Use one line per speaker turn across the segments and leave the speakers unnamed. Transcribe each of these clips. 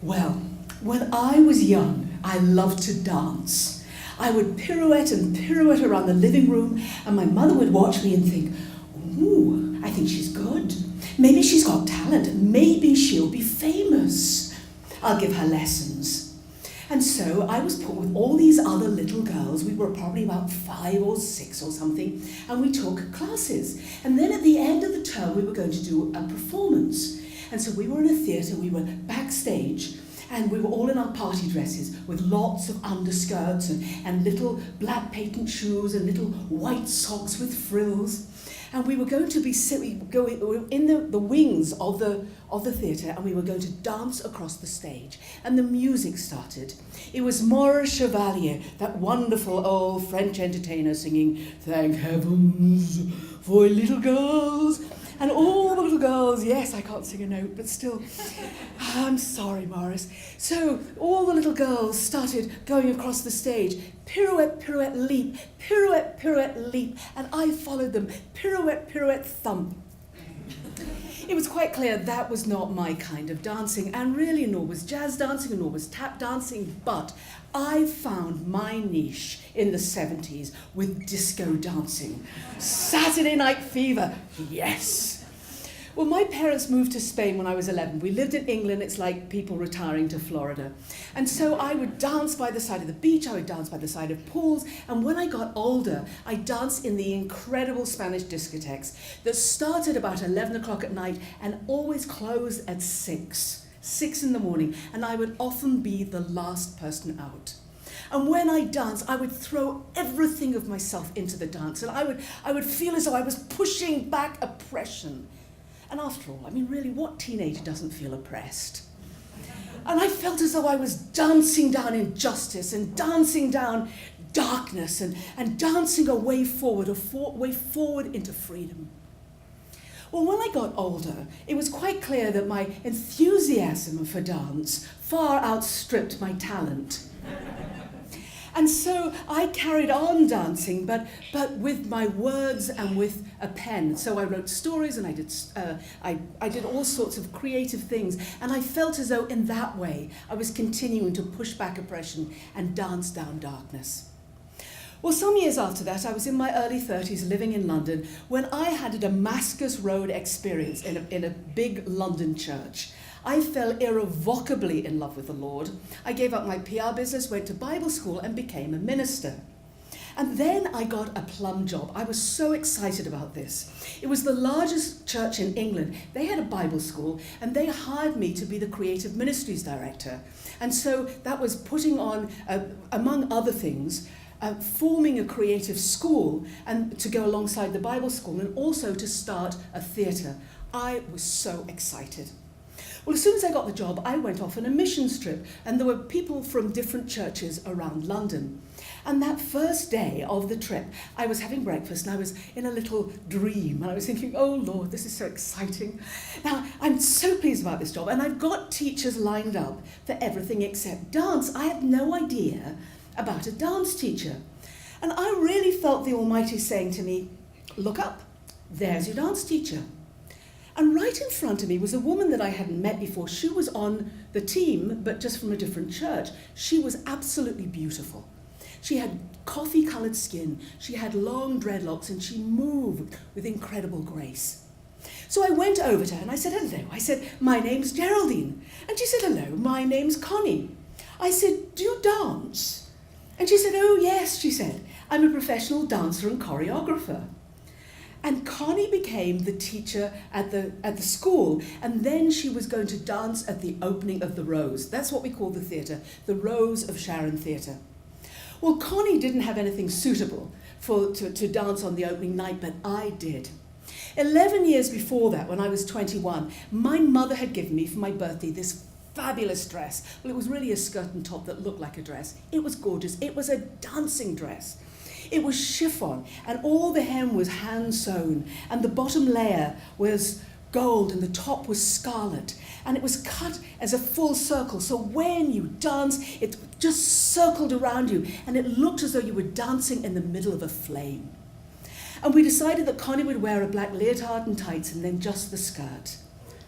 Well, when I was young, I loved to dance. I would pirouette and pirouette around the living room, and my mother would watch me and think, ooh, I think she's good. Maybe she's got talent. Maybe she'll be famous. I'll give her lessons. And so I was put with all these other little girls. We were probably about 5 or 6 or something, and we took classes. And then at the end of the term, we were going to do a performance. And so we were in a theatre, we were backstage, and we were all in our party dresses with lots of underskirts and little black patent shoes and little white socks with frills. And we were going to be in the wings of the theatre, and we were going to dance across the stage. And the music started. It was Maurice Chevalier, that wonderful old French entertainer, singing, "Thank heavens for little girls." And all the little girls, yes, I can't sing a note, but still, I'm sorry, Maurice. So all the little girls started going across the stage, pirouette, pirouette, leap, pirouette, pirouette, leap, and I followed them, pirouette, pirouette, thump. It was quite clear that was not my kind of dancing, and really nor was jazz dancing, and nor was tap dancing, but I found my niche in the 70s with disco dancing. Saturday Night Fever, yes. Well, my parents moved to Spain when I was 11. We lived in England. It's like people retiring to Florida. And so I would dance by the side of the beach, I would dance by the side of pools, and when I got older, I danced in the incredible Spanish discotheques that started about 11 o'clock at night and always closed at 6 in the morning, and I would often be the last person out. And when I danced, I would throw everything of myself into the dance, and I would feel as though I was pushing back oppression. And after all, I mean, really, what teenager doesn't feel oppressed? And I felt as though I was dancing down injustice and dancing down darkness and dancing a way forward into freedom. Well, when I got older, it was quite clear that my enthusiasm for dance far outstripped my talent. And so I carried on dancing, but with my words and with a pen. So I wrote stories, and I did all sorts of creative things, and I felt as though in that way I was continuing to push back oppression and dance down darkness. Well, some years after that, I was in my early 30s living in London when I had a Damascus Road experience in a big London church. I fell irrevocably in love with the Lord. I gave up my PR business, went to Bible school, and became a minister. And then I got a plum job. I was so excited about this. It was the largest church in England. They had a Bible school, and they hired me to be the creative ministries director. And so that was putting on, among other things, forming a creative school and to go alongside the Bible school, and also to start a theatre. I was so excited. Well, as soon as I got the job, I went off on a missions trip, and there were people from different churches around London. And that first day of the trip, I was having breakfast, and I was in a little dream, and I was thinking, oh Lord, this is so exciting. Now, I'm so pleased about this job, and I've got teachers lined up for everything except dance. I had no idea about a dance teacher. And I really felt the Almighty saying to me, look up, there's your dance teacher. And right in front of me was a woman that I hadn't met before. She was on the team, but just from a different church. She was absolutely beautiful. She had coffee-coloured skin, she had long dreadlocks, and she moved with incredible grace. So I went over to her and I said, hello. I said, my name's Geraldine. And she said, hello, my name's Connie. I said, do you dance? And she said, oh yes, she said, I'm a professional dancer and choreographer. And Connie became the teacher at the school, and then she was going to dance at the opening of the Rose. That's what we call the theatre, the Rose of Sharon Theatre. Well, Connie didn't have anything suitable to dance on the opening night, but I did. 11 years before that, when I was 21, my mother had given me for my birthday this fabulous dress. Well, it was really a skirt and top that looked like a dress. It was gorgeous. It was a dancing dress. It was chiffon, and all the hem was hand-sewn, and the bottom layer was gold, and the top was scarlet, and it was cut as a full circle, so when you danced, it just circled around you, and it looked as though you were dancing in the middle of a flame. And we decided that Connie would wear a black leotard and tights, and then just the skirt.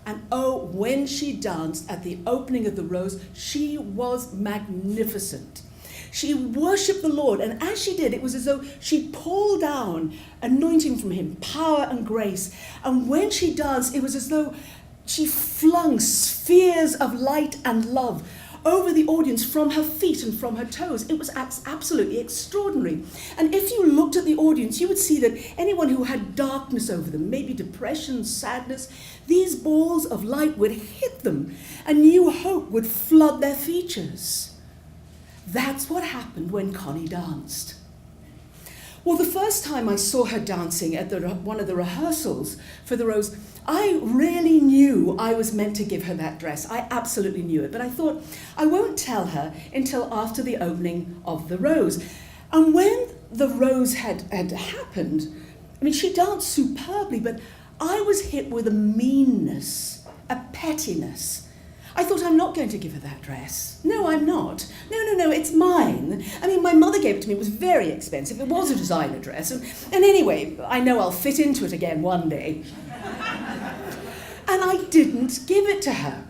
And oh, when she danced at the opening of the Rose, she was magnificent. She worshipped the Lord, and as she did, it was as though she pulled down anointing from him, power and grace. And when she danced, it was as though she flung spheres of light and love over the audience from her feet and from her toes. It was absolutely extraordinary. And if you looked at the audience, you would see that anyone who had darkness over them, maybe depression, sadness, these balls of light would hit them and new hope would flood their features. That's what happened when Connie danced. Well, the first time I saw her dancing at one of the rehearsals for the Rose, I really knew I was meant to give her that dress. I absolutely knew it. But I thought, I won't tell her until after the opening of the Rose. And when the Rose had happened, I mean, she danced superbly, but I was hit with a meanness, a pettiness. I thought, I'm not going to give her that dress. No, I'm not. No, it's mine. I mean, my mother gave it to me. It was very expensive. It was a designer dress. And anyway, I know I'll fit into it again one day. And I didn't give it to her.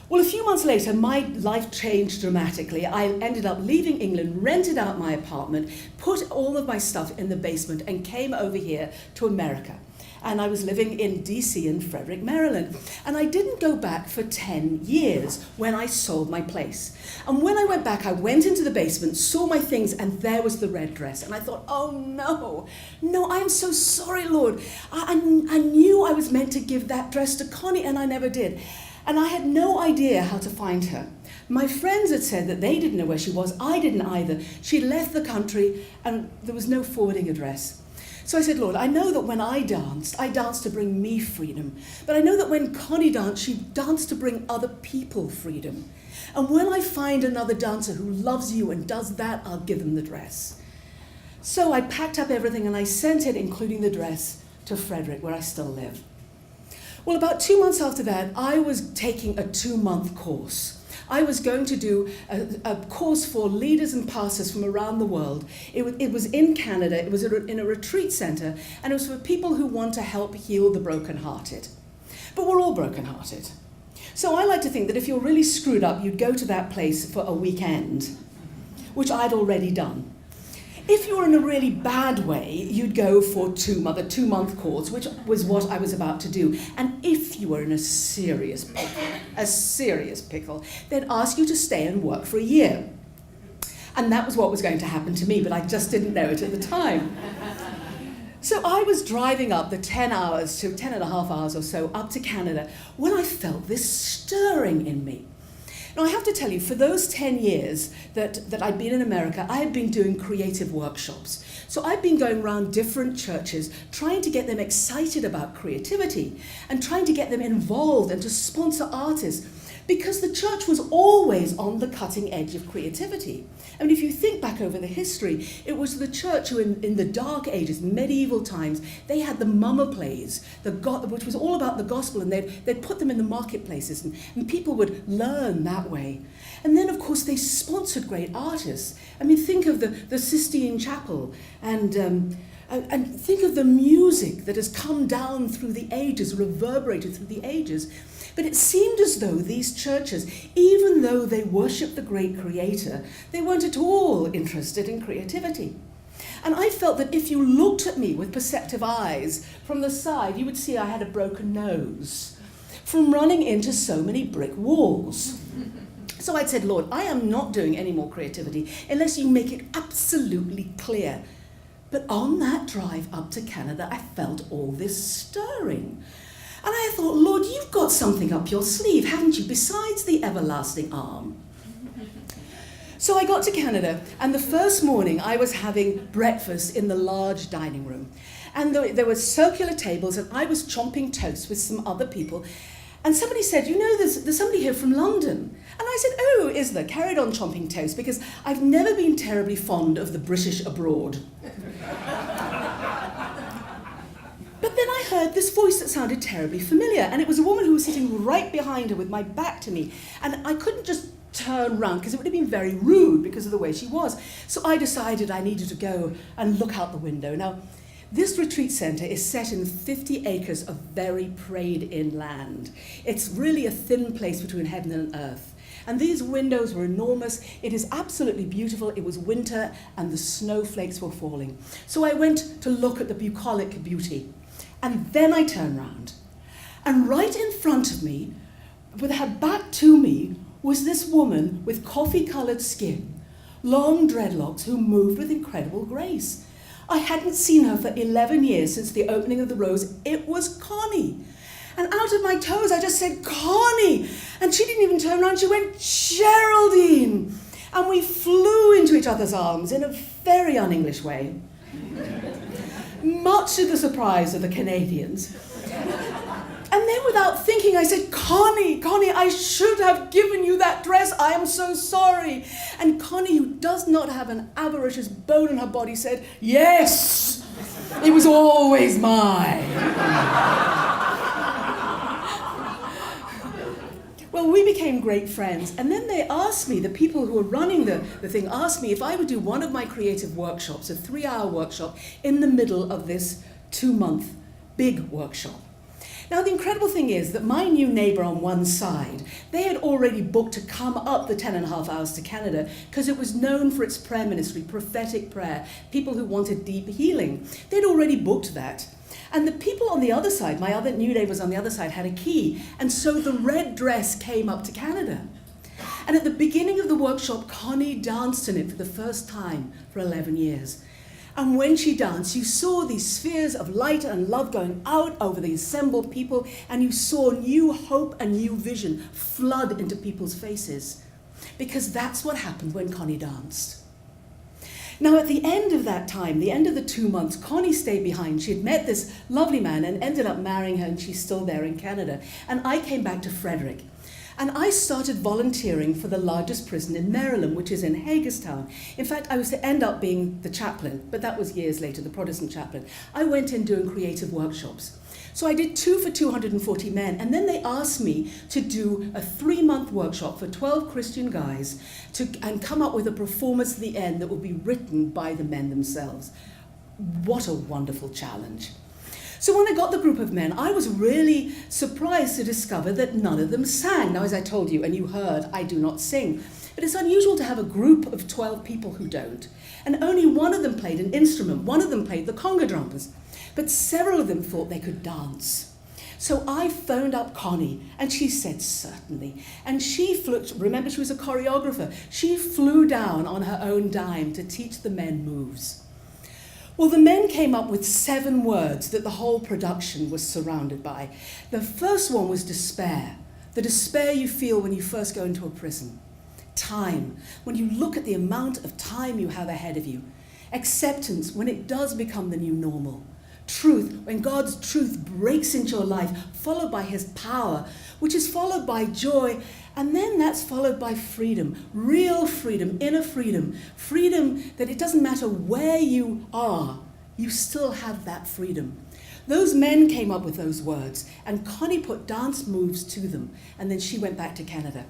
Well, a few months later, my life changed dramatically. I ended up leaving England, rented out my apartment, put all of my stuff in the basement, and came over here to America. And I was living in DC in Frederick, Maryland. And I didn't go back for 10 years when I sold my place. And when I went back, I went into the basement, saw my things, and there was the red dress. And I thought, oh no, I'm so sorry, Lord. I knew I was meant to give that dress to Connie, and I never did. And I had no idea how to find her. My friends had said that they didn't know where she was. I didn't either. She'd left the country, and there was no forwarding address. So I said, Lord, I know that when I danced to bring me freedom. But I know that when Connie danced, she danced to bring other people freedom. And when I find another dancer who loves you and does that, I'll give them the dress. So I packed up everything and I sent it, including the dress, to Frederick, where I still live. Well, about 2 months after that, I was taking a 2-month course. I was going to do a course for leaders and pastors from around the world. It was in Canada, it was in a retreat center, and it was for people who want to help heal the brokenhearted. But we're all brokenhearted. So I like to think that if you're really screwed up, you'd go to that place for a weekend, which I'd already done. If you were in a really bad way, you'd go for a 2-month course, which was what I was about to do. And if you were in a serious pickle, they'd ask you to stay and work for a year. And that was what was going to happen to me, but I just didn't know it at the time. So I was driving up the 10 and a half hours or so up to Canada when I felt this stirring in me. Now, I have to tell you, for those 10 years that I'd been in America, I had been doing creative workshops. So I'd been going around different churches, trying to get them excited about creativity and trying to get them involved and to sponsor artists, because the church was always on the cutting edge of creativity. I mean, if you think back over the history, it was the church who in the Dark Ages, medieval times, they had the mummer plays, which was all about the gospel, and they'd put them in the marketplaces, and people would learn that way. And then, of course, they sponsored great artists. I mean, think of the Sistine Chapel, and think of the music that has come down through the ages, reverberated through the ages. But it seemed as though these churches, even though they worshipped the great creator, they weren't at all interested in creativity. And I felt that if you looked at me with perceptive eyes from the side, you would see I had a broken nose from running into so many brick walls. So I'd said, Lord, I am not doing any more creativity unless you make it absolutely clear. But on that drive up to Canada, I felt all this stirring. And I thought, Lord, you've got something up your sleeve, haven't you, besides the everlasting arm? So I got to Canada, and the first morning I was having breakfast in the large dining room. And there were circular tables, and I was chomping toast with some other people. And somebody said, you know, there's somebody here from London. And I said, oh, is there? Carried on chomping toast, because I've never been terribly fond of the British abroad. But then I heard this voice that sounded terribly familiar, and it was a woman who was sitting right behind her with my back to me. And I couldn't just turn round, because it would have been very rude because of the way she was. So I decided I needed to go and look out the window. Now, This retreat centre is set in 50 acres of very prayed-in land. It's really a thin place between heaven and earth. And these windows were enormous. It is absolutely beautiful. It was winter and the snowflakes were falling. So I went to look at the bucolic beauty. And then I turned round. And right in front of me, with her back to me, was this woman with coffee-coloured skin, long dreadlocks, who moved with incredible grace. I hadn't seen her for 11 years since the opening of the Rose. It was Connie. And out of my toes, I just said, Connie. And she didn't even turn around. She went, Geraldine. And we flew into each other's arms in a very un-English way, much to the surprise of the Canadians. And then without thinking, I said, Connie, I should have given you that dress. I am so sorry. And Connie, who does not have an avaricious bone in her body, said, yes, it was always mine. Well, we became great friends. And then they asked me, the people who were running the thing asked me if I would do one of my creative workshops, a 3-hour workshop, in the middle of this 2-month big workshop. Now, the incredible thing is that my new neighbour on one side, they had already booked to come up the 10.5 hours to Canada because it was known for its prayer ministry, prophetic prayer, people who wanted deep healing. They'd already booked that. And the people on the other side, my other new neighbours on the other side, had a key. And so the red dress came up to Canada. And at the beginning of the workshop, Connie danced in it for the first time for 11 years. And when she danced, you saw these spheres of light and love going out over the assembled people, and you saw new hope and new vision flood into people's faces. Because that's what happened when Connie danced. Now, at the end of that time, the end of the 2 months, Connie stayed behind. She had met this lovely man and ended up marrying her, and she's still there in Canada. And I came back to Frederick. And I started volunteering for the largest prison in Maryland, which is in Hagerstown. In fact, I was to end up being the chaplain, but that was years later, the Protestant chaplain. I went in doing creative workshops. So I did 2 for 240 men, and then they asked me to do a 3-month workshop for 12 Christian guys and come up with a performance at the end that would be written by the men themselves. What a wonderful challenge. So when I got the group of men, I was really surprised to discover that none of them sang. Now, as I told you, and you heard, I do not sing. But it's unusual to have a group of 12 people who don't. And only one of them played an instrument. One of them played the conga drums. But several of them thought they could dance. So I phoned up Connie, and she said, certainly. And she flew, remember she was a choreographer, she flew down on her own dime to teach the men moves. Well, the men came up with 7 words that the whole production was surrounded by. The first one was despair, the despair you feel when you first go into a prison. Time, when you look at the amount of time you have ahead of you. Acceptance, when it does become the new normal. Truth, when God's truth breaks into your life, followed by his power, which is followed by joy, and then that's followed by freedom, real freedom, inner freedom, freedom that it doesn't matter where you are, you still have that freedom. Those men came up with those words, and Connie put dance moves to them, and then she went back to Canada.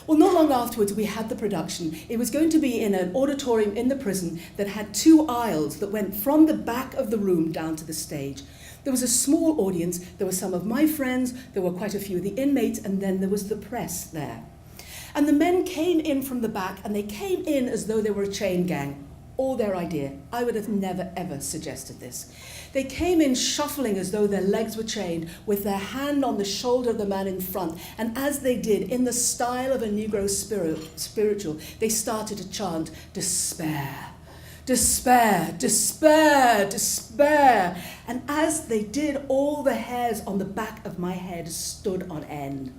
Well, not long afterwards, we had the production. It was going to be in an auditorium in the prison that had 2 aisles that went from the back of the room down to the stage. There was a small audience. There were some of my friends. There were quite a few of the inmates, and then there was the press there. And the men came in from the back, and they came in as though they were a chain gang. All their idea. I would have never, ever suggested this. They came in shuffling as though their legs were chained, with their hand on the shoulder of the man in front. And as they did, in the style of a Negro spiritual, they started to chant, despair, despair, despair, despair. And as they did, all the hairs on the back of my head stood on end.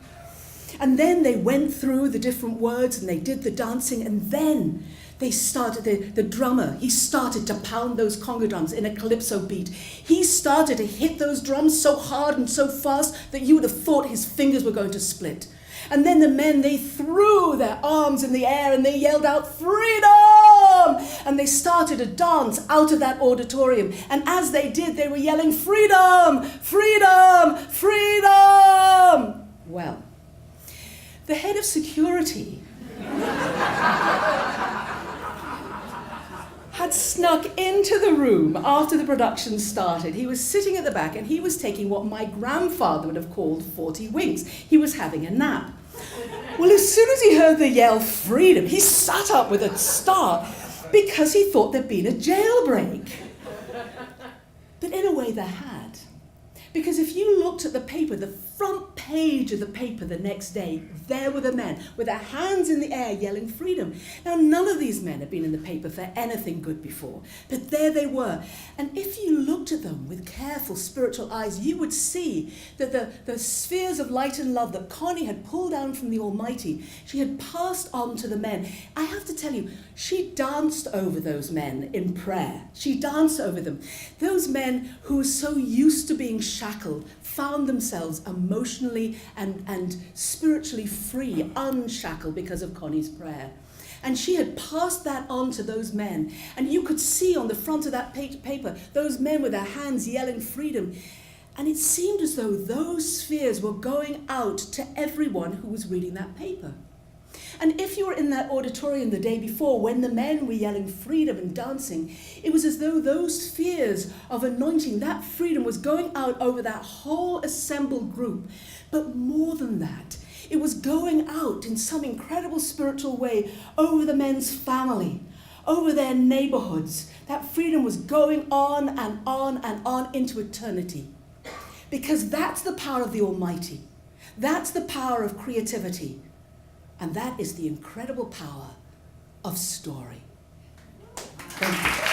And then they went through the different words and they did the dancing, and then they started, the drummer, he started to pound those conga drums in a calypso beat. He started to hit those drums so hard and so fast that you would have thought his fingers were going to split. And then the men, they threw their arms in the air and they yelled out, freedom! And they started to dance out of that auditorium. And as they did, they were yelling, freedom, freedom, freedom! Well, the head of security had had snuck into the room after the production started. He was sitting at the back and he was taking what my grandfather would have called 40 winks. He was having a nap. Well, as soon as he heard the yell, "Freedom," he sat up with a start because he thought there'd been a jailbreak. But in a way there had. Because if you looked at the paper, the front page of the paper the next day, there were the men with their hands in the air yelling freedom. Now, none of these men had been in the paper for anything good before, but there they were. And if you looked at them with careful spiritual eyes, you would see that the spheres of light and love that Connie had pulled down from the Almighty, she had passed on to the men. I have to tell you, she danced over those men in prayer. She danced over them. Those men who were so used to being shackled found themselves emotionally and spiritually free, unshackled because of Connie's prayer. And she had passed that on to those men. And you could see on the front of that paper, those men with their hands yelling freedom. And it seemed as though those spheres were going out to everyone who was reading that paper. And if you were in that auditorium the day before, when the men were yelling freedom and dancing, it was as though those spheres of anointing, that freedom was going out over that whole assembled group. But more than that, it was going out in some incredible spiritual way over the men's family, over their neighborhoods. That freedom was going on and on and on into eternity. Because that's the power of the Almighty. That's the power of creativity. And that is the incredible power of story. Thank you.